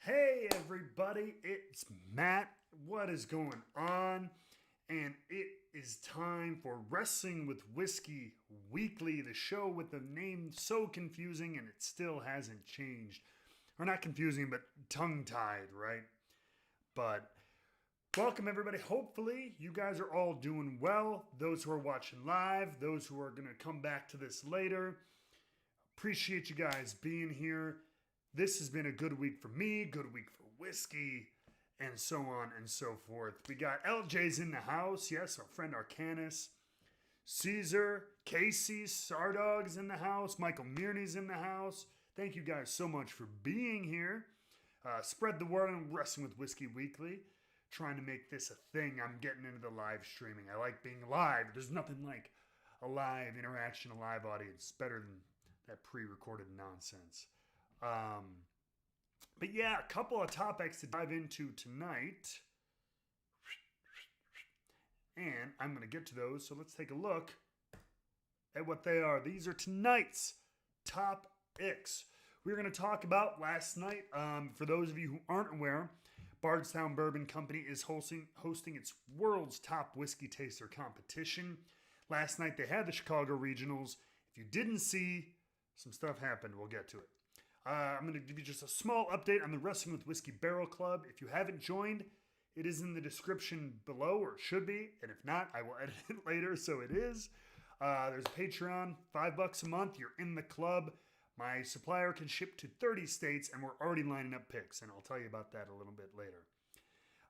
Hey everybody, it's Matt. What is going on? And it is time for Wrestling with Whiskey Weekly, the show with the name so confusing and it still hasn't changed. Or not confusing, but tongue-tied, right? But welcome everybody. Hopefully you guys are all doing well. Those who are watching live, those who are going to come back to this later. Appreciate you guys being here. This has been a good week for me, good week for whiskey, and so on and so forth. We got LJ's in the house. Yes, our friend Arcanus. Caesar, Casey, Sardog's in the house. Michael Mirney's in the house. Thank you guys so much for being here. Spread the word on Wrestling with Whiskey Weekly. Trying to make this a thing. I'm getting into the live streaming. I like being live. There's nothing like a live interaction, a live audience. Better than that pre-recorded nonsense. But yeah, a couple of topics to dive into tonight. And I'm going to get to those. So let's take a look at what they are. These are tonight's topics. We're going to talk about last night. For those of you who aren't aware, Bardstown Bourbon Company is hosting its world's top whiskey taster competition. Last night they had the Chicago Regionals. If you didn't see, some stuff happened. We'll get to it. I'm going to give you just a small update on the Wrestling with Whiskey Barrel Club. If you haven't joined, it is in the description below, or it should be. And if not, I will edit it later, so it is. There's Patreon, $5 a month. You're in the club. My supplier can ship to 30 states, and we're already lining up picks, and I'll tell you about that a little bit later.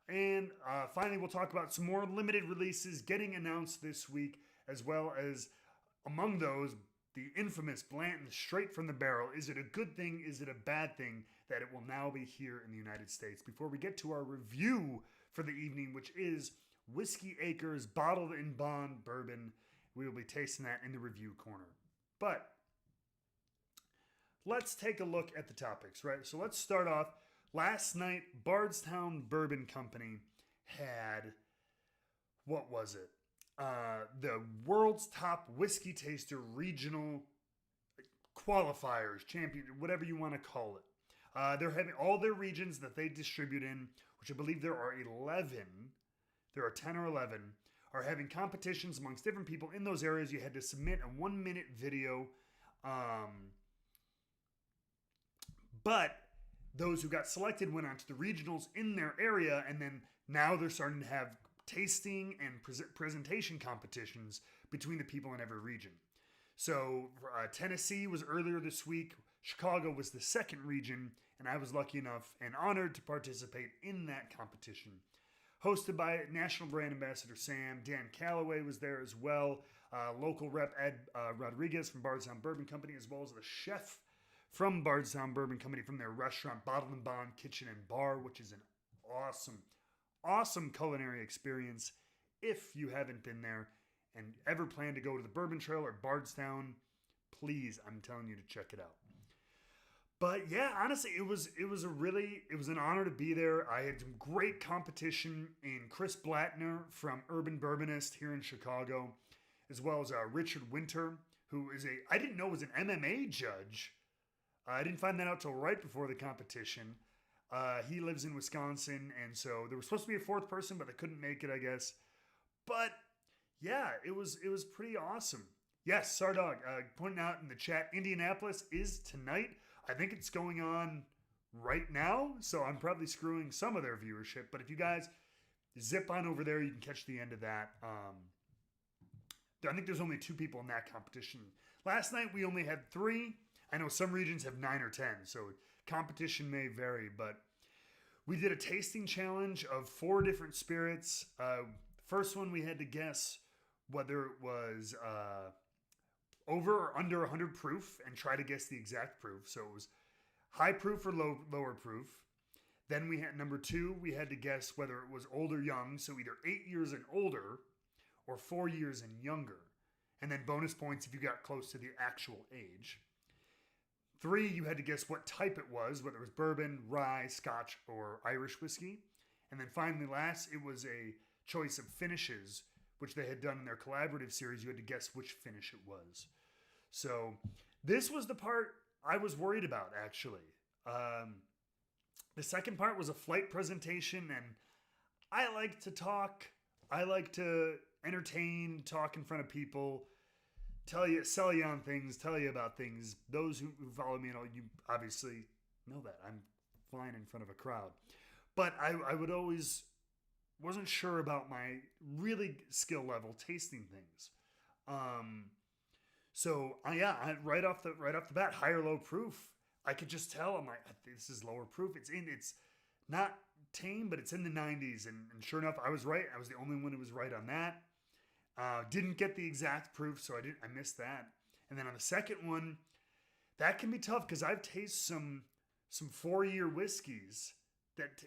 And finally, we'll talk about some more limited releases getting announced this week, as well as among those, the infamous Blanton straight from the barrel. Is it a good thing? Is it a bad thing that it will now be here in the United States? Before we get to our review for the evening, which is Whiskey Acres Bottled in Bond Bourbon, we will be tasting that in the review corner. But let's take a look at the topics, right? So let's start off. Last night, Bardstown Bourbon Company had, what was it? The world's top whiskey taster regional qualifiers, champion, whatever you want to call it. They're having all their regions that they distribute in, which I believe there are 11. There are 10 or 11, are having competitions amongst different people in those areas. You had to submit a 1-minute video. But those who got selected went on to the regionals in their area, and then now they're starting to have tasting and presentation competitions between the people in every region. So Tennessee was earlier this week. Chicago was the second region, and I was lucky enough and honored to participate in that competition. Hosted by National Brand Ambassador Sam. Dan Calloway was there as well. Local rep Ed Rodriguez from Bardstown Bourbon Company, as well as the chef from Bardstown Bourbon Company from their restaurant, Bottled and Bond Kitchen and Bar, which is an awesome culinary experience. If you haven't been there and ever plan to go to the Bourbon Trail or Bardstown, please, I'm telling you to check it out. But yeah, honestly, it was an honor to be there. I had some great competition in Chris Blattner from Urban Bourbonist here in Chicago, as well as Richard Winter, who is I didn't know was an MMA judge. I didn't find that out till right before the competition. He lives in Wisconsin, and so there was supposed to be a fourth person, but they couldn't make it, I guess. But yeah, it was pretty awesome. Yes, Sardog, pointing out in the chat, Indianapolis is tonight. I think it's going on right now, so I'm probably screwing some of their viewership. But if you guys zip on over there, you can catch the end of that. I think there's only 2 people in that competition. Last night, we only had 3. I know some regions have 9 or 10, so competition may vary, but we did a tasting challenge of 4 different spirits. First one, we had to guess whether it was over or under 100 proof and try to guess the exact proof. So it was high proof or lower proof. Then we had number 2, we had to guess whether it was old or young, so either 8 years and older or 4 years and younger. And then bonus points if you got close to the actual age. 3, you had to guess what type it was, whether it was bourbon, rye, scotch, or Irish whiskey. And then finally, last, it was a choice of finishes, which they had done in their collaborative series. You had to guess which finish it was. So this was the part I was worried about, actually. The second part was a flight presentation, and I like to talk. I like to entertain, talk in front of people, sell you on things, tell you about things. Those who follow me, you obviously know that I'm flying in front of a crowd. But I would always wasn't sure about my really skill level tasting things. Right off the bat, high or low proof. I could just tell. I'm like, this is lower proof. It's not tame, but it's in the 90s. And sure enough, I was right. I was the only one who was right on that. Didn't get the exact proof, so I missed that. And then on the second one, that can be tough because I've tasted some 4-year whiskeys that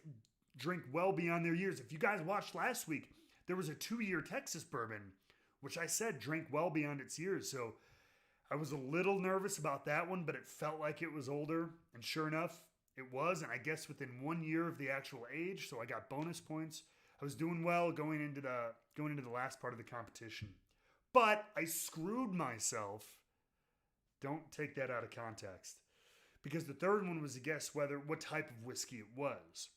drink well beyond their years. If you guys watched last week, there was a 2-year Texas bourbon, which I said drank well beyond its years. So I was a little nervous about that one, but it felt like it was older. And sure enough, it was. And I guess within 1 year of the actual age, so I got bonus points. I was doing well going into the last part of the competition. But I screwed myself. Don't take that out of context. Because the third one was to guess what type of whiskey it was.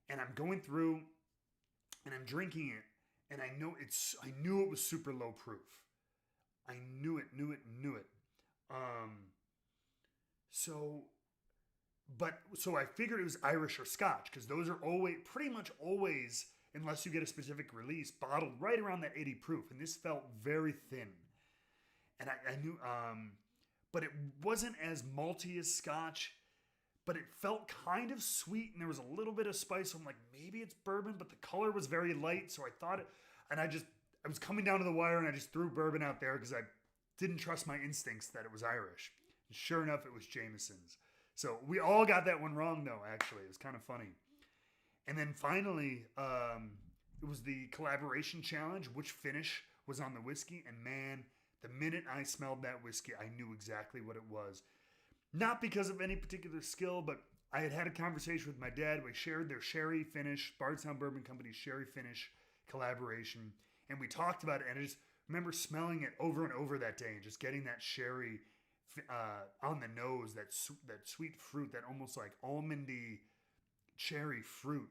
And I'm going through and I'm drinking it, and I knew it was super low proof. I knew it. So I figured it was Irish or Scotch, because those are pretty much always, unless you get a specific release, bottled right around that 80 proof. And this felt very thin. And I knew, but it wasn't as malty as Scotch, but it felt kind of sweet, and there was a little bit of spice. So I'm like, maybe it's bourbon, but the color was very light. So I thought it, and I was coming down to the wire, and I just threw bourbon out there because I didn't trust my instincts that it was Irish. And sure enough, it was Jameson's. So we all got that one wrong, though, actually. It was kind of funny. And then finally, it was the collaboration challenge, which finish was on the whiskey. And man, the minute I smelled that whiskey, I knew exactly what it was. Not because of any particular skill, but I had a conversation with my dad. We shared their sherry finish, Bardstown Bourbon Company's sherry finish collaboration. And we talked about it, and I just remember smelling it over and over that day and just getting that sherry on the nose, that sweet fruit, that almost like almondy cherry fruit.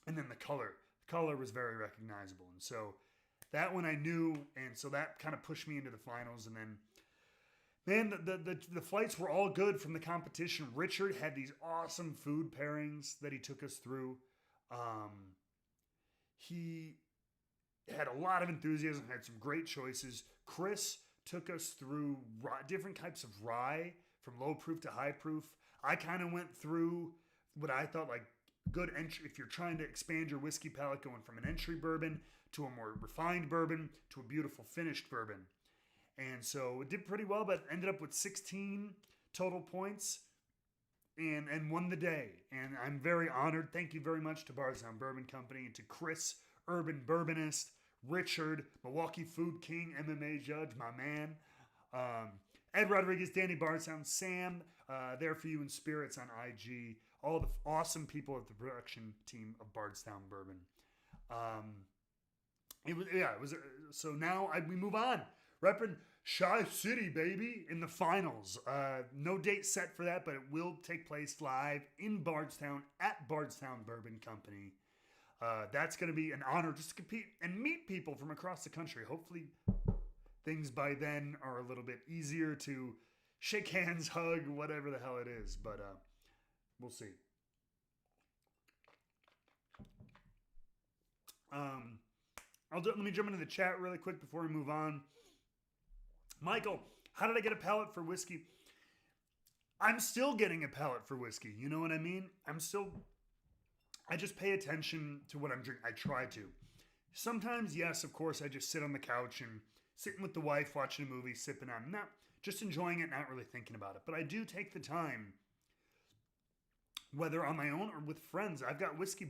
And then the color was very recognizable. And so that one I knew, and so that kind of pushed me into the finals. And then, man, the flights were all good from the competition. Richard had these awesome food pairings that he took us through. He had a lot of enthusiasm, had some great choices. Chris took us through different types of rye, from low proof to high proof. I kind of went through what I thought like good entry, if you're trying to expand your whiskey palate, going from an entry bourbon to a more refined bourbon to a beautiful finished bourbon. And so it did pretty well, but ended up with 16 total points and won the day. And I'm very honored. Thank you very much to Bardstown Bourbon Company and to Chris, Urban Bourbonist, Richard, Milwaukee Food King, MMA Judge, my man, Ed Rodriguez, Danny Bardstown, Sam, There For You in Spirits on IG, all the awesome people at the production team of Bardstown Bourbon. So now we move on. Repping Shy City, baby, in the finals. No date set for that, but it will take place live in Bardstown at Bardstown Bourbon Company. That's going to be an honor just to compete and meet people from across the country. Hopefully things by then are a little bit easier to shake hands, hug, whatever the hell it is. But we'll see. Let me jump into the chat really quick before we move on. Michael, how did I get a palate for whiskey? I'm still getting a palate for whiskey. You know what I mean? I just pay attention to what I'm drinking. I try to. Sometimes, yes, of course, I just sit on the couch and sitting with the wife, watching a movie, sipping on, not just enjoying it, not really thinking about it. But I do take the time, whether on my own or with friends. I've got whiskey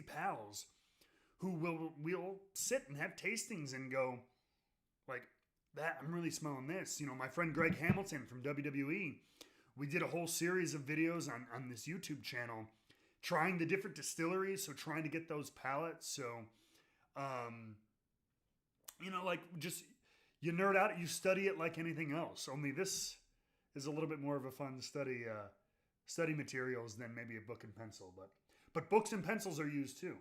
pals who will sit and have tastings and go, like, that, I'm really smelling this. You know, my friend Greg Hamilton from WWE, we did a whole series of videos on this YouTube channel trying the different distilleries, so trying to get those palates. So, you know, like, just, you nerd out, you study it like anything else. Only this is a little bit more of a fun study study materials than maybe a book and pencil, but books and pencils are used too.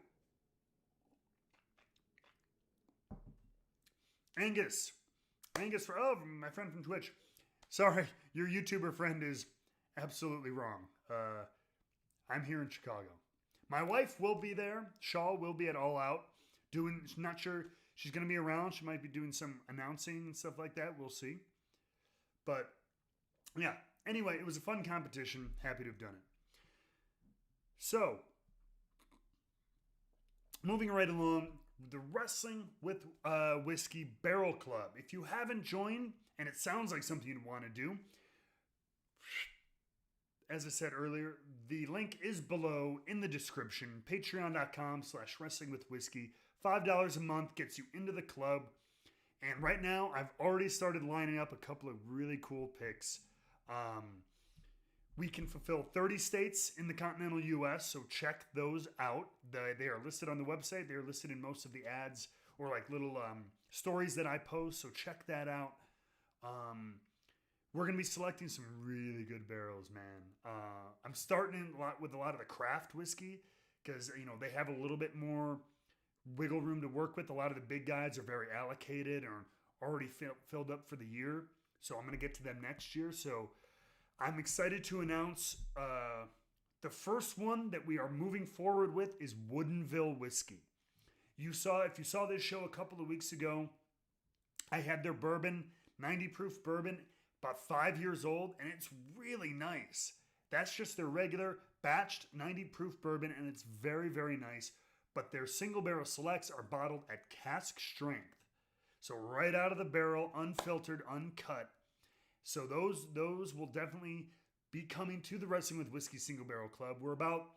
Angus, my friend from Twitch. Sorry, your YouTuber friend is absolutely wrong. I'm here in Chicago. My wife will be there. Shaw will be at All Out. Not sure she's going to be around. She might be doing some announcing and stuff like that. We'll see. But yeah, anyway, it was a fun competition. Happy to have done it. So, moving right along, the Wrestling with Whiskey Barrel Club. If you haven't joined, and it sounds like something you'd want to do, as I said earlier, the link is below in the description. Patreon.com/wrestlingwithwhiskey. $5 a month gets you into the club. And right now, I've already started lining up a couple of really cool picks. We can fulfill 30 states in the continental U.S., so check those out. They are listed on the website. They are listed in most of the ads or like little stories that I post, so check that out. We're going to be selecting some really good barrels, man. I'm starting with a lot of the craft whiskey because, they have a little bit more wiggle room to work with. A lot of the big guys are very allocated or already filled up for the year. So I'm going to get to them next year. So I'm excited to announce the first one that we are moving forward with is Woodenville Whiskey. If you saw this show a couple of weeks ago, I had their bourbon, 90 proof bourbon, about 5 years old, and it's really nice. That's just their regular batched 90 proof bourbon, and it's very, very nice. But their single barrel selects are bottled at cask strength. So right out of the barrel, unfiltered, uncut. So those will definitely be coming to the Wrestling with Whiskey Single Barrel Club. We're about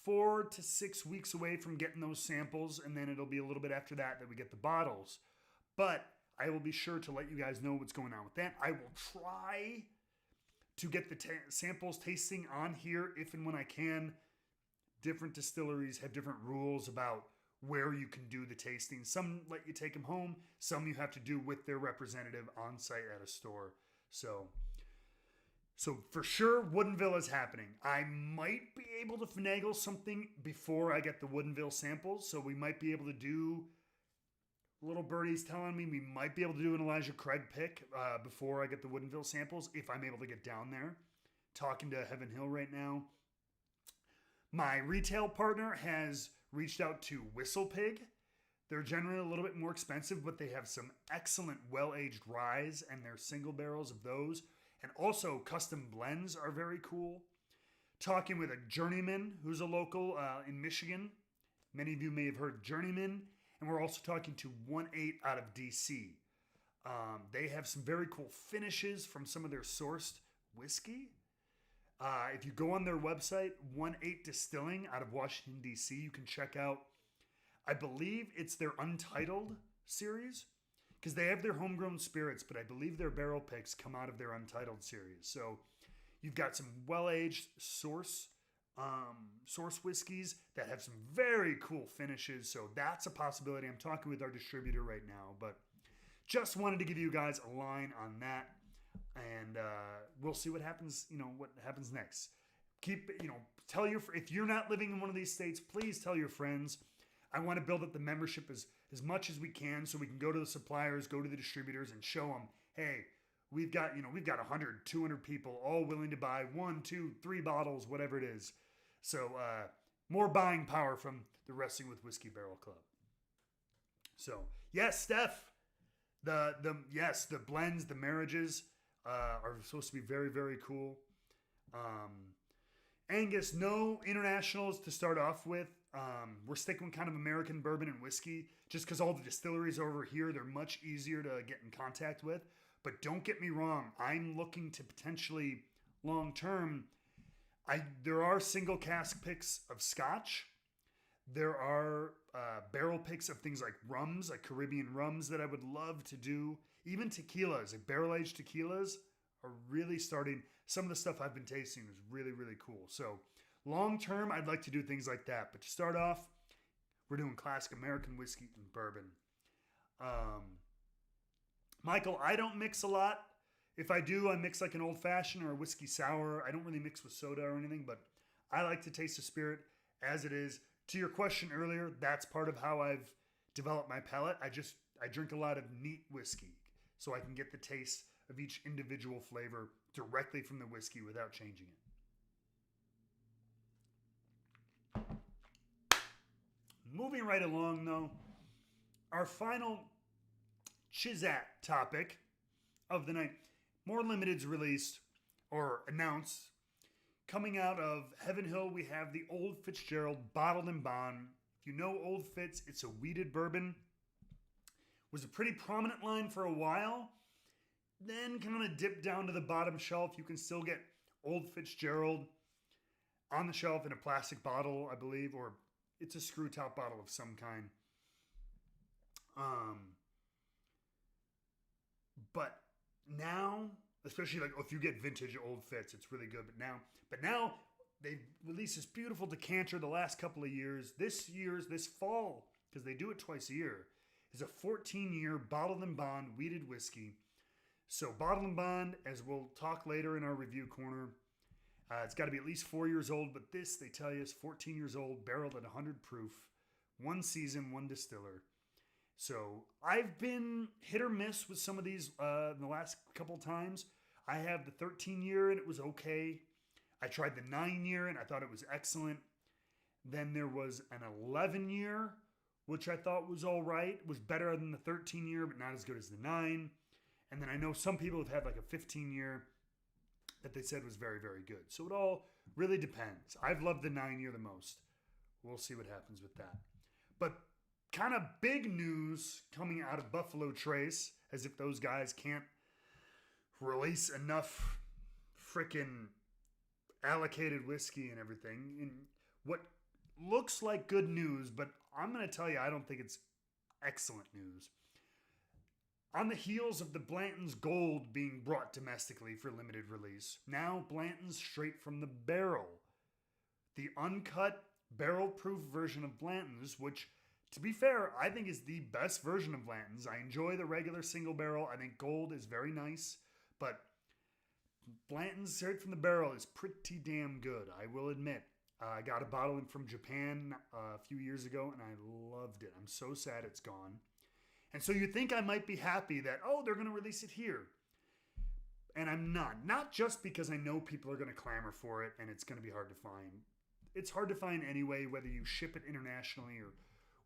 4 to 6 weeks away from getting those samples, and then it'll be a little bit after that we get the bottles. But I will be sure to let you guys know what's going on with that. I will try to get the samples tasting on here if and when I can. Different distilleries have different rules about where you can do the tasting. Some let you take them home. Some you have to do with their representative on site at a store. So for sure, Woodenville is happening. I might be able to finagle something before I get the Woodenville samples. So we might be able to do, little birdie's telling me we might be able to do an Elijah Craig pick before I get the Woodenville samples if I'm able to get down there. Talking to Heaven Hill right now. My retail partner has reached out to Whistle Pig. They're generally a little bit more expensive, but they have some excellent well-aged ryes and their single barrels of those. And also custom blends are very cool. Talking with a Journeyman who's a local in Michigan. Many of you may have heard of Journeyman. And we're also talking to 1-8 out of DC. They have some very cool finishes from some of their sourced whiskey. If you go on their website, 1-8 Distilling out of Washington, D.C., you can check out, I believe it's their Untitled series, because they have their homegrown spirits, but I believe their barrel picks come out of their Untitled series. So you've got some well-aged source whiskeys that have some very cool finishes. So that's a possibility. I'm talking with our distributor right now, but just wanted to give you guys a line on that. And we'll see what happens, what happens next. Tell if you're not living in one of these states, please tell your friends. I want to build up the membership as much as we can so we can go to the suppliers, go to the distributors and show them, hey, we've got 100, 200 people all willing to buy 1, 2, 3 bottles, whatever it is. So more buying power from the Wrestling with Whiskey Barrel Club. So, yes, Steph, the blends, the marriages, are supposed to be very, very cool. Angus, no internationals to start off with. We're sticking with kind of American bourbon and whiskey just because all the distilleries over here, they're much easier to get in contact with. But don't get me wrong. I'm looking to potentially long-term, there are single cask picks of Scotch. There are barrel picks of things like rums, like Caribbean rums that I would love to do. Even tequilas, like barrel-aged tequilas are really starting. Some of the stuff I've been tasting is really, really cool. So long-term, I'd like to do things like that. But to start off, we're doing classic American whiskey and bourbon. Michael, I don't mix a lot. If I do, I mix like an old fashioned or a whiskey sour. I don't really mix with soda or anything, but I like to taste the spirit as it is. To your question earlier, that's part of how I've developed my palate. I drink a lot of neat whiskey so I can get the taste of each individual flavor directly from the whiskey without changing it. Moving right along though, our final Chizat topic of the night. More limiteds released or announced. Coming out of Heaven Hill, we have the Old Fitzgerald Bottled in Bond. If you know Old Fitz, it's a wheated bourbon. Was a pretty prominent line for a while. Then kind of dipped down to the bottom shelf. You can still get Old Fitzgerald on the shelf in a plastic bottle, I believe, or it's a screw top bottle of some kind. But now, especially like if you get vintage Old Fitz, it's really good. But now they've released this beautiful decanter the last couple of years. This fall, because they do it twice a year, is a 14-year Bottled in Bond wheated whiskey. So Bottled in Bond, as we'll talk later in our review corner, it's got to be at least 4 years old. But this, they tell you, is 14 years old, barreled at 100 proof, one season, one distiller. So I've been hit or miss with some of these in the last couple times. I have the 13-year and it was okay. I tried the 9-year and I thought it was excellent. Then there was an 11-year, which I thought was all right. It was better than the 13-year, but not as good as the 9. And then I know some people have had like a 15-year that they said was very, very good. So it all really depends. I've loved the 9-year the most. We'll see what happens with that. But kind of big news coming out of Buffalo Trace, as if those guys can't release enough frickin' allocated whiskey and everything. And what looks like good news, but I'm going to tell you, I don't think it's excellent news. On the heels of the Blanton's Gold being brought domestically for limited release, now Blanton's straight from the barrel. The uncut, barrel-proof version of Blanton's, which, to be fair, I think is the best version of Blanton's. I enjoy the regular single barrel. I think Gold is very nice, but Blanton's straight from the barrel is pretty damn good, I will admit. I got a bottle from Japan a few years ago, and I loved it. I'm so sad it's gone. And so you think I might be happy that, oh, they're going to release it here. And I'm not. Not just because I know people are going to clamor for it and it's going to be hard to find. It's hard to find anyway, whether you ship it internationally or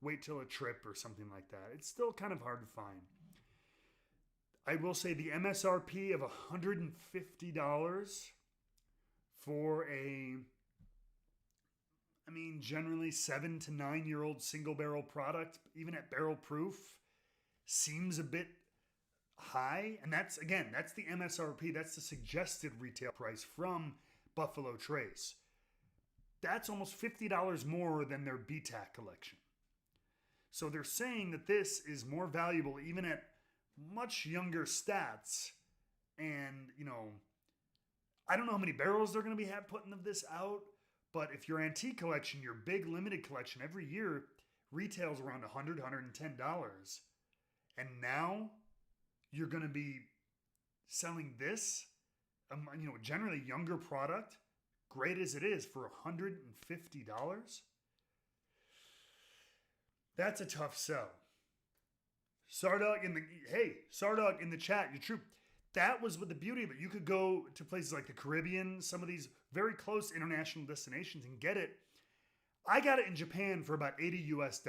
wait till a trip or something like that. It's still kind of hard to find. I will say the MSRP of $150 for generally 7 to 9 year old single barrel product, even at barrel proof, seems a bit high. And that's the MSRP. That's the suggested retail price from Buffalo Trace. That's almost $50 more than their BTAC collection. So they're saying that this is more valuable even at much younger stats. And, I don't know how many barrels they're going to be putting of this out. But if your antique collection, your big limited collection, every year retails around $100, $110. And now you're going to be selling this, generally younger product, great as it is, for $150. That's a tough sell. Sardog in the chat, you're true. That was with the beauty of it. You could go to places like the Caribbean, some of these very close international destinations, and get it. I got it in Japan for about $80 US.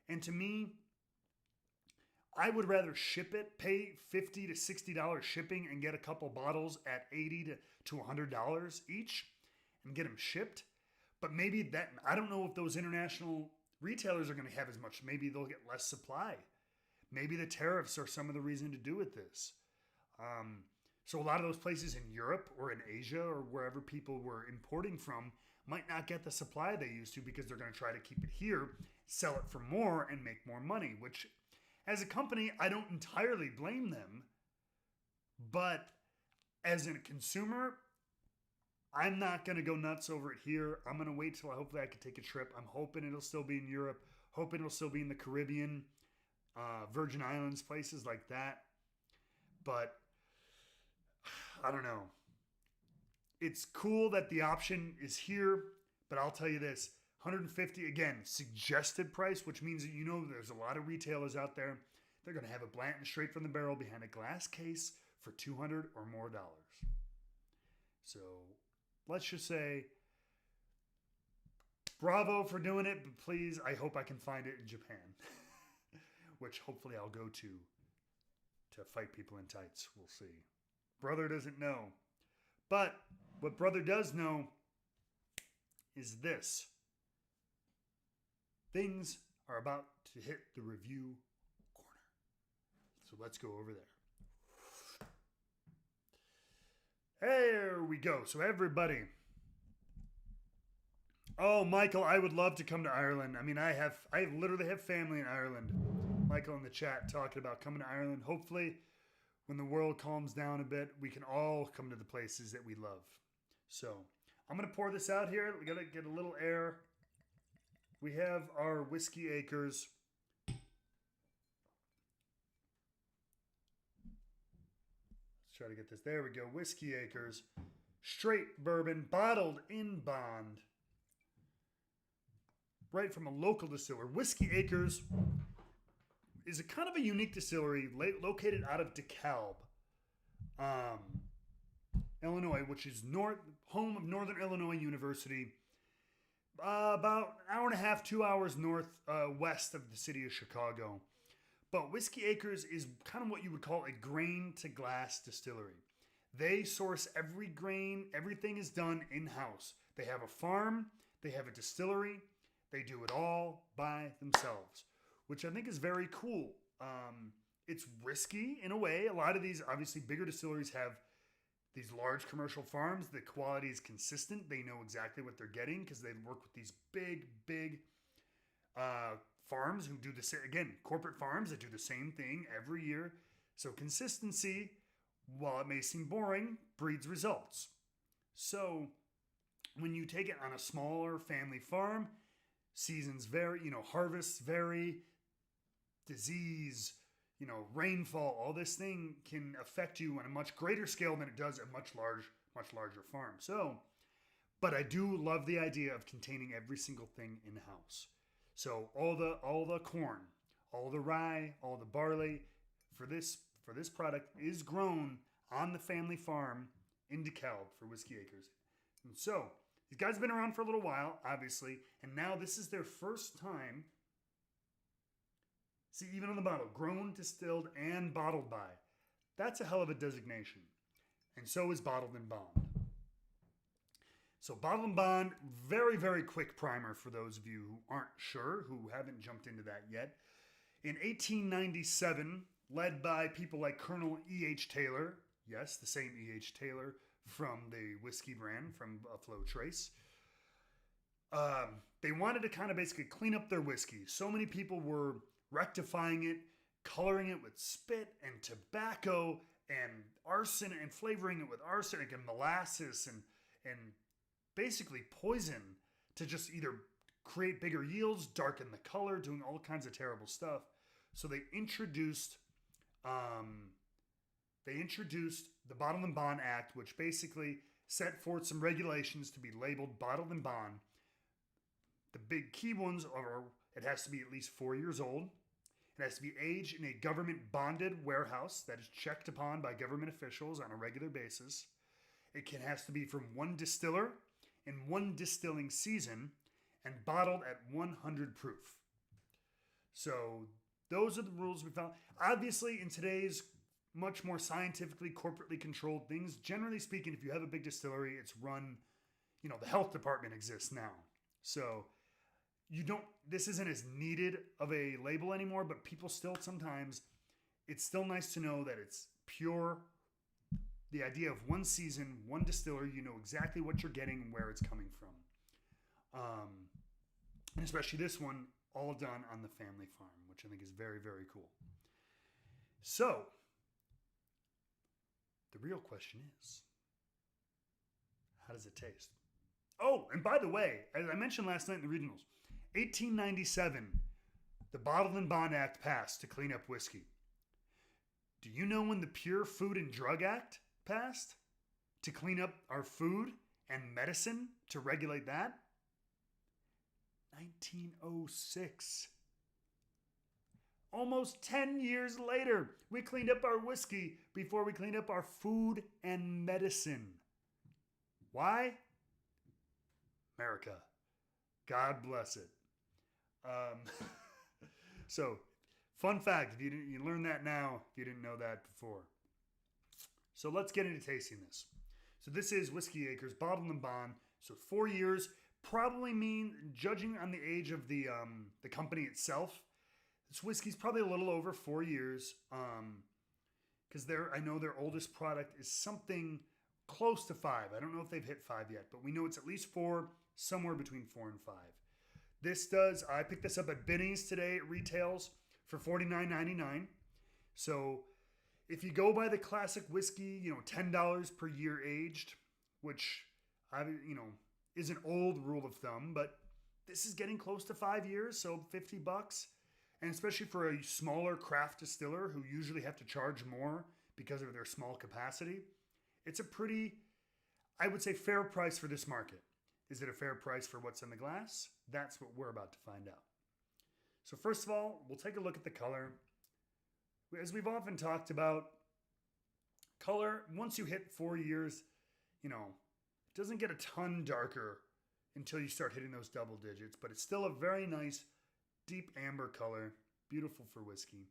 And to me, I would rather ship it, pay $50 to $60 shipping, and get a couple bottles at $80 to $100 each, and get them shipped. But maybe that, I don't know if those international retailers are going to have as much. Maybe they'll get less supply. Maybe the tariffs are some of the reason to do with this. So a lot of those places in Europe or in Asia or wherever people were importing from might not get the supply they used to because they're going to try to keep it here, sell it for more, and make more money, which as a company, I don't entirely blame them. But as a consumer, I'm not going to go nuts over it here. I'm going to wait till hopefully I can take a trip. I'm hoping it'll still be in Europe, hoping it'll still be in the Caribbean, Virgin Islands, places like that. But I don't know. It's cool that the option is here, but I'll tell you this, 150, again, suggested price, which means that there's a lot of retailers out there. They're going to have a Blanton straight from the barrel behind a glass case for $200 or more. So let's just say, bravo for doing it, but please, I hope I can find it in Japan, which hopefully I'll go to fight people in tights. We'll see. Brother doesn't know. But what brother does know is this. Things are about to hit the review corner. So let's go over there. There we go. So everybody. Oh, Michael, I would love to come to Ireland. I mean, I literally have family in Ireland. Michael in the chat talking about coming to Ireland. Hopefully, when the world calms down a bit, we can all come to the places that we love. So I'm going to pour this out here. We got to get a little air. We have our Whiskey Acres. Let's try to get this. There we go. Whiskey Acres. Straight bourbon, bottled in bond. Right from a local distiller. Whiskey Acres is a kind of a unique distillery located out of DeKalb, Illinois, which is home of Northern Illinois University, about an hour and a half, 2 hours west of the city of Chicago. But Whiskey Acres is kind of what you would call a grain-to-glass distillery. They source every grain. Everything is done in-house. They have a farm. They have a distillery. They do it all by themselves, which I think is very cool. It's risky in a way. A lot of these, obviously, bigger distilleries have these large commercial farms. The quality is consistent. They know exactly what they're getting because they work with these big farms who do the same, again, corporate farms that do the same thing every year. So consistency, while it may seem boring, breeds results. So when you take it on a smaller family farm, seasons vary, harvests vary, disease, rainfall, all this thing can affect you on a much greater scale than it does a much larger farm. So, but I do love the idea of containing every single thing in-house. So all the corn, all the rye, all the barley for this product is grown on the family farm in DeKalb for Whiskey Acres. And so these guys have been around for a little while, obviously, and now this is their first time. See, even on the bottle, grown, distilled, and bottled by. That's a hell of a designation. And so is bottled in bond. So bottled in bond, very, very quick primer for those of you who aren't sure, who haven't jumped into that yet. In 1897, led by people like Colonel E.H. Taylor, yes, the same E.H. Taylor from the whiskey brand, from Buffalo Trace, they wanted to kind of basically clean up their whiskey. So many people were rectifying it, coloring it with spit and tobacco and arson and flavoring it with arsenic and molasses and basically poison to just either create bigger yields, darken the color, doing all kinds of terrible stuff. So they introduced the Bottled and Bond Act, which basically set forth some regulations to be labeled bottled and bond. The big key ones are it has to be at least 4 years old. It has to be aged in a government bonded warehouse that is checked upon by government officials on a regular basis. It has to be from one distiller in one distilling season and bottled at 100 proof. So those are the rules we found. Obviously, in today's much more scientifically, corporately controlled things, generally speaking, if you have a big distillery, it's run, the health department exists now. So this isn't as needed of a label anymore, but people still sometimes, it's still nice to know that it's pure. The idea of one season, one distiller, you know exactly what you're getting and where it's coming from. And especially this one, all done on the family farm, which I think is very, very cool. So, the real question is, how does it taste? Oh, and by the way, as I mentioned last night in the regionals, 1897, the Bottled and Bond Act passed to clean up whiskey. Do you know when the Pure Food and Drug Act passed? to clean up our food and medicine, to regulate that? 1906. Almost 10 years later, we cleaned up our whiskey before we cleaned up our food and medicine. Why? America. God bless it. So, fun fact, if you learn that now, if you didn't know that before. So let's get into tasting this. So this is Whiskey Acres, bottled and bond. So 4 years, probably mean, judging on the age of the company itself, this whiskey's probably a little over 4 years. Because I know their oldest product is something close to 5. I don't know if they've hit 5 yet, but we know it's at least 4, somewhere between 4 and 5. I picked this up at Binny's today. It retails for $49.99. So if you go by the classic whiskey, $10 per year aged, which is an old rule of thumb, but this is getting close to 5 years, so $50. And especially for a smaller craft distiller who usually have to charge more because of their small capacity, it's a pretty, I would say, fair price for this market. Is it a fair price for what's in the glass? That's what we're about to find out. So first of all, we'll take a look at the color. As we've often talked about, color, once you hit 4 years, it doesn't get a ton darker until you start hitting those double digits, but it's still a very nice, deep amber color, beautiful for whiskey.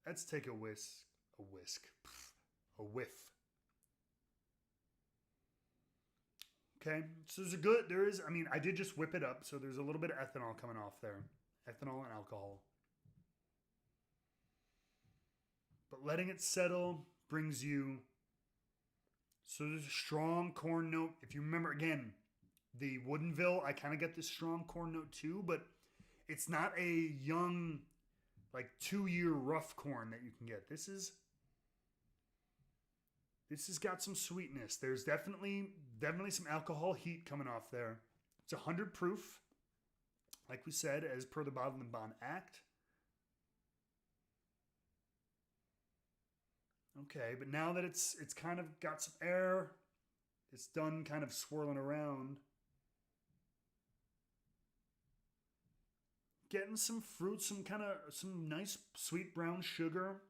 Let's take a whiff. Okay, so I did just whip it up, so there's a little bit of ethanol coming off there. Ethanol and alcohol. But letting it settle brings you, so there's a strong corn note. If you remember, again, the Woodenville, I kind of get this strong corn note too, but it's not a young, 2-year rough corn that you can get. This has got some sweetness. There's definitely some alcohol heat coming off there. It's 100 proof, like we said, as per the Bottled and Bond Act. Okay, but now that it's kind of got some air, it's done kind of swirling around. Getting some fruit, some nice sweet brown sugar.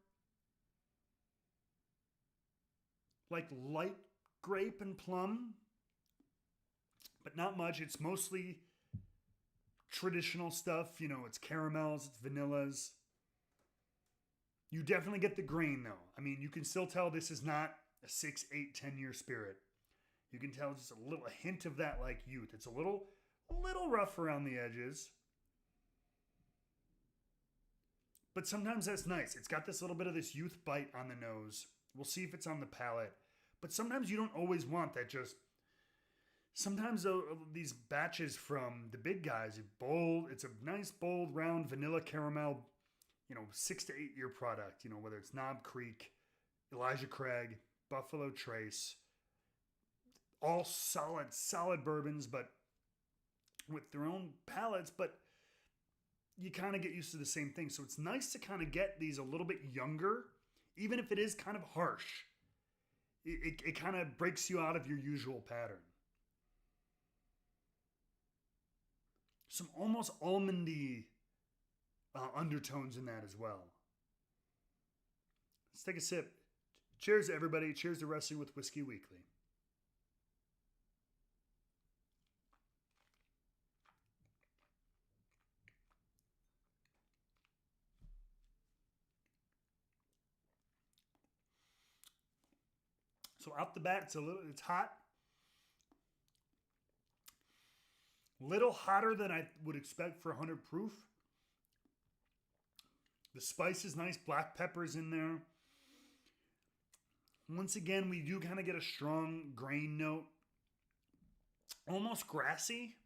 Like light grape and plum, but not much. It's mostly traditional stuff. It's caramels, it's vanillas. You definitely get the grain though. I mean, you can still tell this is not a 6, 8, 10-year spirit. You can tell just a hint of that youth. It's a little rough around the edges. But sometimes that's nice. It's got this little bit of this youth bite on the nose. We'll see if it's on the palate. But sometimes you don't always want that sometimes these batches from the big guys, it's a nice, bold, round vanilla caramel, 6 to 8 year product, whether it's Knob Creek, Elijah Craig, Buffalo Trace, all solid bourbons, but with their own palates, but you kind of get used to the same thing. So it's nice to kind of get these a little bit younger, even if it is kind of harsh. It kind of breaks you out of your usual pattern. Some almost almondy undertones in that as well. Let's take a sip. Cheers, everybody. Cheers to Wrestling with Whiskey Weekly. So out the bat, it's hot. Little hotter than I would expect for 100 proof. The spice is nice. Black pepper's in there. Once again, we do kind of get a strong grain note. Almost grassy,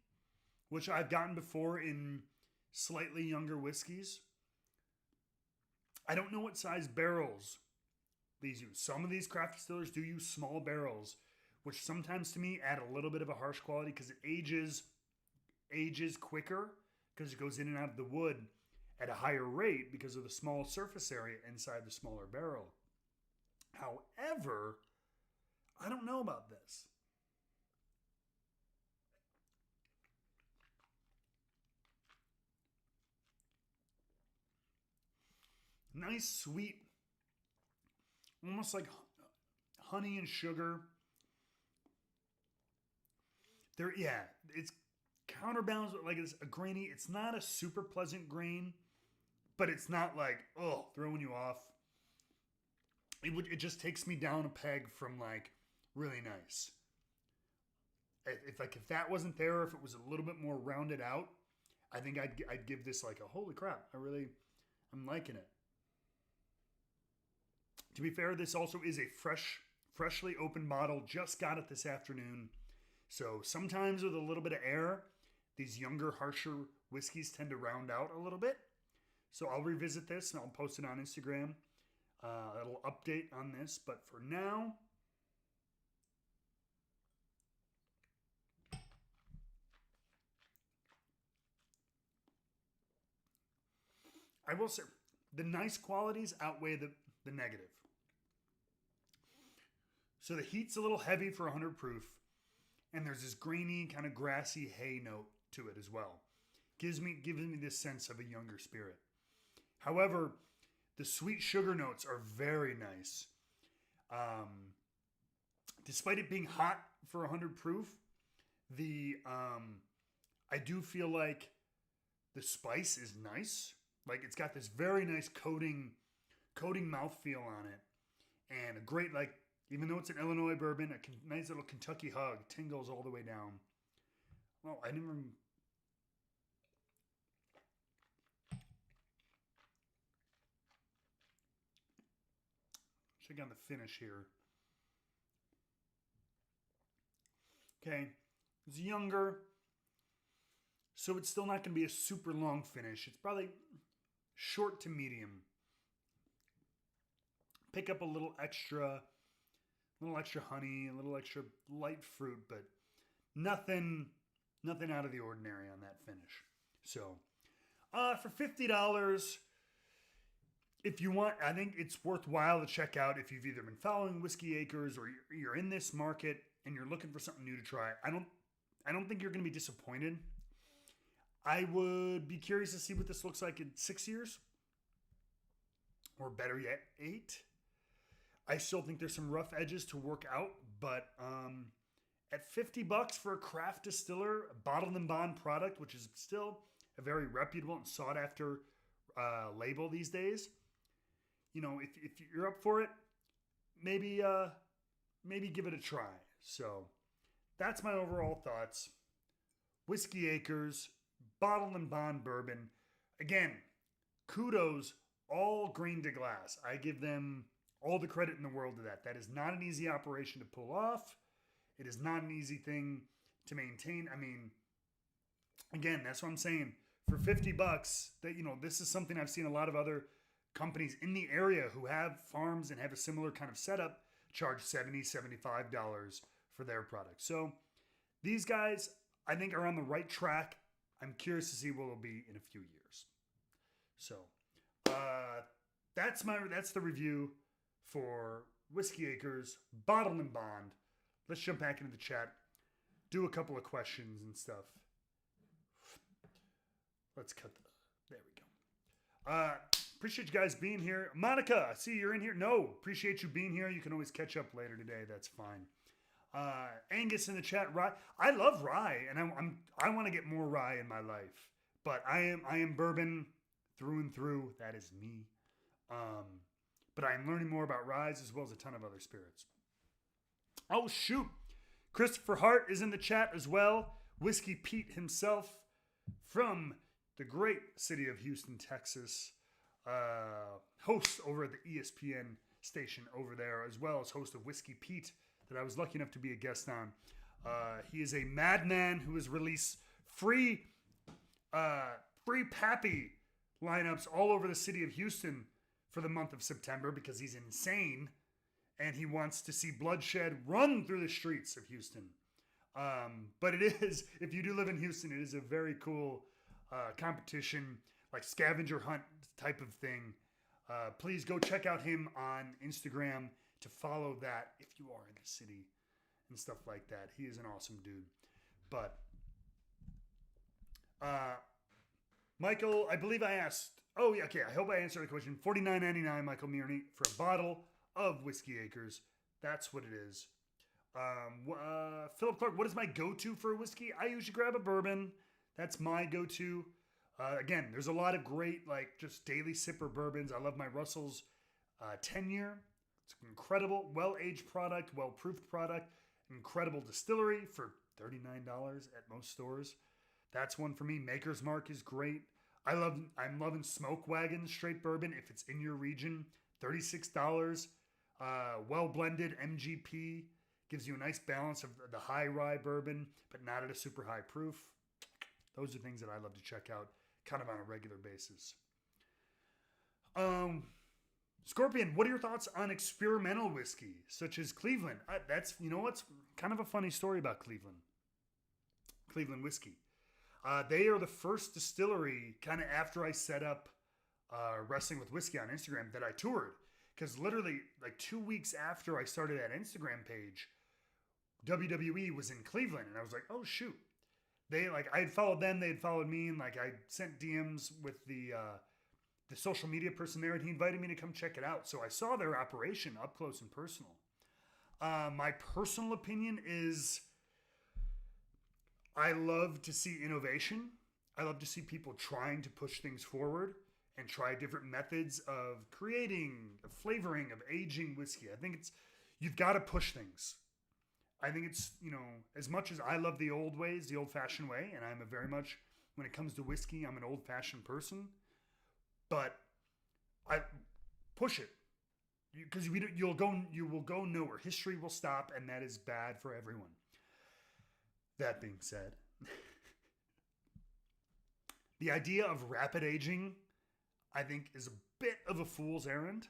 which I've gotten before in slightly younger whiskeys. I don't know what size barrels these use. Some of these craft distillers do use small barrels, which sometimes to me add a little bit of a harsh quality because it ages quicker because it goes in and out of the wood at a higher rate because of the small surface area inside the smaller barrel. However, I don't know about this. Nice, sweet, almost like honey and sugar. It's counterbalanced with like it's a grainy. It's not a super pleasant grain, but it's not like throwing you off. It just takes me down a peg from like really nice. If that wasn't there, if it was a little bit more rounded out, I think I'd give this like a holy crap. I'm liking it. To be fair, this also is a freshly opened bottle. Just got it this afternoon. So sometimes with a little bit of air, these younger, harsher whiskeys tend to round out a little bit. So I'll revisit this and I'll post it on Instagram. A little update on this. But for now, I will say the nice qualities outweigh the negative. So the heat's a little heavy for 100 proof. And there's this grainy, kind of grassy hay note to it as well. Giving me this sense of a younger spirit. However, the sweet sugar notes are very nice. Despite it being hot for 100 proof, I do feel like the spice is nice. Like it's got this very nice coating mouthfeel on it. And a great, like, even though it's an Illinois bourbon, a nice little Kentucky hug tingles all the way down. Well, I never... Check on the finish here. Okay, it's younger, so it's still not going to be a super long finish. It's probably short to medium. Pick up a little extra honey, a little extra light fruit, but nothing out of the ordinary on that finish. So, for $50, if you want, I think it's worthwhile to check out if you've either been following Whiskey Acres or you're in this market and you're looking for something new to try. I don't think you're going to be disappointed. I would be curious to see what this looks like in 6 years, or better yet, 8. I still think there's some rough edges to work out, but at $50 for a craft distiller, a bottled and bond product, which is still a very reputable and sought after label these days, if you're up for it, maybe give it a try. So that's my overall thoughts. Whiskey Acres, bottled and bond bourbon. Again, kudos, all grain to glass. I give them all the credit in the world to that. That is not an easy operation to pull off. It is not an easy thing to maintain. I mean, again, that's what I'm saying. For $50, this is something I've seen a lot of other companies in the area who have farms and have a similar kind of setup charge $70, $75 for their product. So these guys, I think, are on the right track. I'm curious to see what it'll be in a few years. So that's the review for Whiskey Acres, Bottled and Bond. Let's jump back into the chat, do a couple of questions and stuff. Let's cut there we go. Appreciate you guys being here. Monica, I see you're in here. No, appreciate you being here. You can always catch up later today. That's fine. Angus in the chat, rye. I love rye, and I want to get more rye in my life. But I am bourbon through and through. That is me. But I am learning more about ryes as well as a ton of other spirits. Oh shoot, Christopher Hart is in the chat as well. Whiskey Pete himself from the great city of Houston, Texas. Host over at the ESPN station over there, as well as host of Whiskey Pete, that I was lucky enough to be a guest on. He is a madman who has released free Pappy lineups all over the city of Houston for the month of September because he's insane and he wants to see bloodshed run through the streets of Houston. But it is, if you do live in Houston, it is a very cool competition, like scavenger hunt type of thing. Please go check out him on Instagram, to follow that if you are in the city and stuff like that. He is an awesome dude. But Michael, I believe I asked. Oh yeah, okay. I hope I answered the question. $49.99, Michael Mierney, for a bottle of Whiskey Acres. That's what it is. Philip Clark, what is my go-to for a whiskey? I usually grab a bourbon. That's my go-to. Again, there's a lot of great, like, just daily sipper bourbons. I love my Russell's 10-year. It's an incredible, well-aged product, well-proofed product. Incredible distillery for $39 at most stores. That's one for me. Maker's Mark is great. I'm loving Smoke Wagon straight bourbon if it's in your region. $36. Well-blended MGP. Gives you a nice balance of the high rye bourbon, but not at a super high proof. Those are things that I love to check out kind of on a regular basis. Scorpion, what are your thoughts on experimental whiskey, such as Cleveland? That's, you know what's kind of a funny story about Cleveland. Cleveland whiskey. They are the first distillery kind of after I set up Wrestling with Whiskey on Instagram that I toured. Because literally like 2 weeks after I started that Instagram page, WWE was in Cleveland. And I was like, oh, shoot. I had followed them. They had followed me. And like I sent DMs with the social media person there. And he invited me to come check it out. So I saw their operation up close and personal. My personal opinion is I love to see innovation. I love to see people trying to push things forward and try different methods of creating, of flavoring, of aging whiskey. I think you've got to push things. I think it's, as much as I love the old ways, the old-fashioned way, and I'm a very much, when it comes to whiskey, I'm an old-fashioned person, but I push it. Because you will go nowhere. History will stop, and that is bad for everyone. That being said, the idea of rapid aging, I think, is a bit of a fool's errand.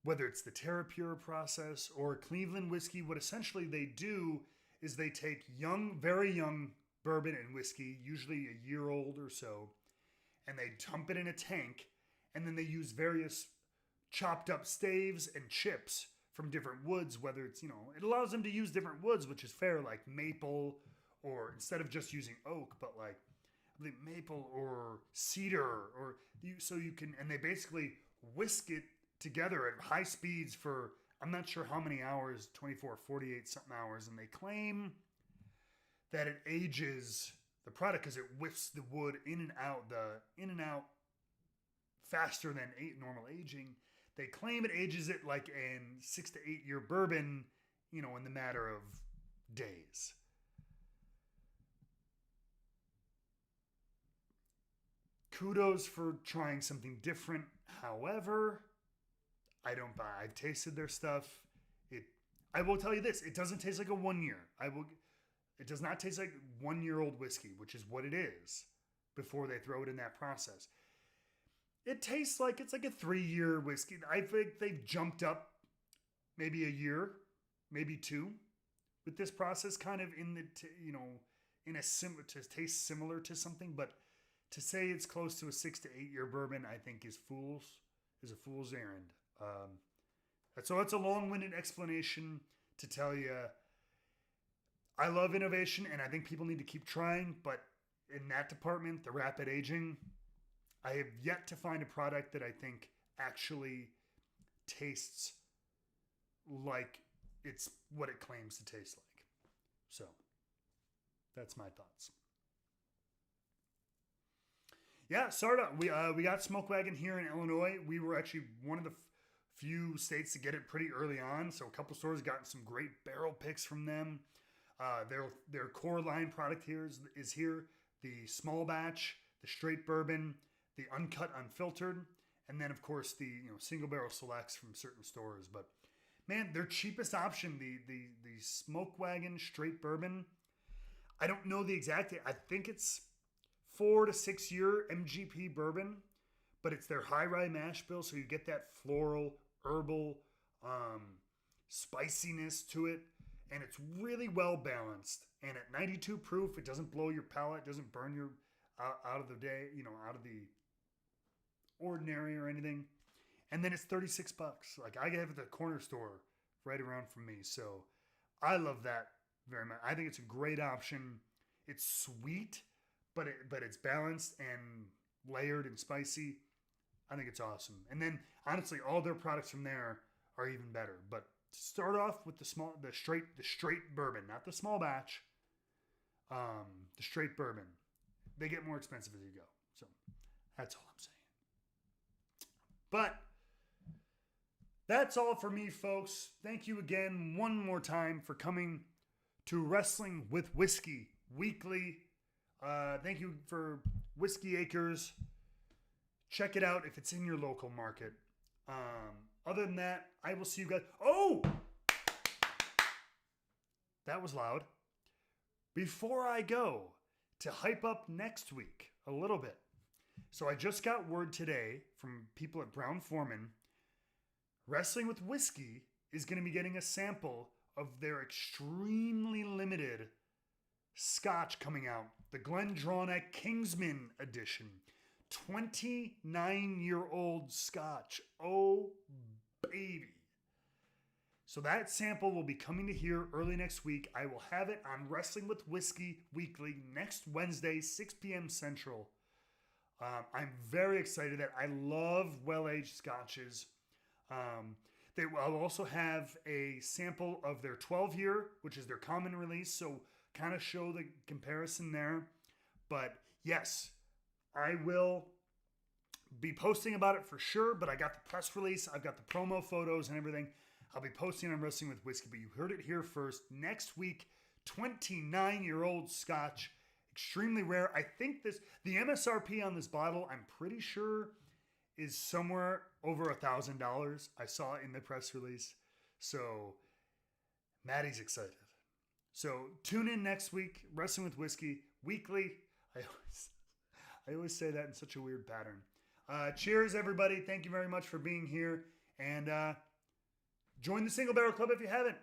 Whether it's the TerraPure process or Cleveland whiskey, what essentially they do is they take very young bourbon and whiskey, usually a year old or so, and they dump it in a tank, and then they use various chopped up staves and chips from different woods, whether it's, it allows them to use different woods, which is fair, like maple, or instead of just using oak, but like maple or cedar, and they basically whisk it together at high speeds for, I'm not sure how many hours, 24, 48 something hours, and they claim that it ages the product because it whiffs the wood in and out faster than normal aging. They claim it ages it like in 6 to 8 year bourbon, in the matter of days. Kudos for trying something different. However, I don't buy. I've tasted their stuff. I will tell you this: it doesn't taste like a 1 year. It does not taste like 1 year old whiskey, which is what it is before they throw it in that process. It tastes like it's like a 3 year whiskey. I think they've jumped up maybe a year, maybe 2, with this process, kind of to taste similar to something, but to say it's close to a 6 to 8 year bourbon, I think is a fool's errand. So that's a long-winded explanation to tell you I love innovation and I think people need to keep trying, but in that department, the rapid aging, I have yet to find a product that I think actually tastes like it's what it claims to taste like. So that's my thoughts. Yeah, Sarda, we got Smoke Wagon here in Illinois. We were actually one of the few states to get it pretty early on. So a couple stores gotten some great barrel picks from them. Their core line product here is here. The small batch, the straight bourbon, the uncut unfiltered, and then of course the single barrel selects from certain stores. But man, their cheapest option, the Smoke Wagon straight bourbon, I don't know the exact. I think it's 4 to 6 year MGP bourbon, but it's their high rye mash bill, so you get that floral, herbal spiciness to it, and it's really well balanced. And at 92 proof, it doesn't blow your palate, doesn't burn you out of the day, out of the ordinary or anything. And then it's $36. Like I get it at the corner store right around from me. So I love that very much. I think it's a great option. It's sweet, but it's balanced and layered and spicy. I think it's awesome. And then honestly, all their products from there are even better. But start off with the straight bourbon, not the small batch. The straight bourbon. They get more expensive as you go. So that's all I'm saying. But that's all for me, folks. Thank you again one more time for coming to Wrestling with Whiskey Weekly. Thank you for Whiskey Acres. Check it out if it's in your local market. Other than that, I will see you guys. Oh! That was loud. Before I go, to hype up next week a little bit. So I just got word today from people at Brown-Forman. Wrestling with Whiskey is going to be getting a sample of their extremely limited scotch coming out. The GlenDronach Kingsman edition. 29-year-old scotch. Oh, baby. So that sample will be coming to here early next week. I will have it on Wrestling with Whiskey Weekly next Wednesday, 6 p.m. Central. I'm very excited that I love well-aged scotches. They will also have a sample of their 12-year, which is their common release, so kind of show the comparison there. But yes, I will be posting about it for sure, but I got the press release, I've got the promo photos and everything. I'll be posting on Wrestling with Whiskey, but you heard it here first. Next week, 29-year-old scotch, extremely rare. I think the MSRP on this bottle, I'm pretty sure, is somewhere over $1,000. I saw it in the press release. So, Maddie's excited. So, tune in next week, Wrestling with Whiskey Weekly. I always say that in such a weird pattern. Cheers, everybody. Thank you very much for being here. And join the Single Barrel Club if you haven't. But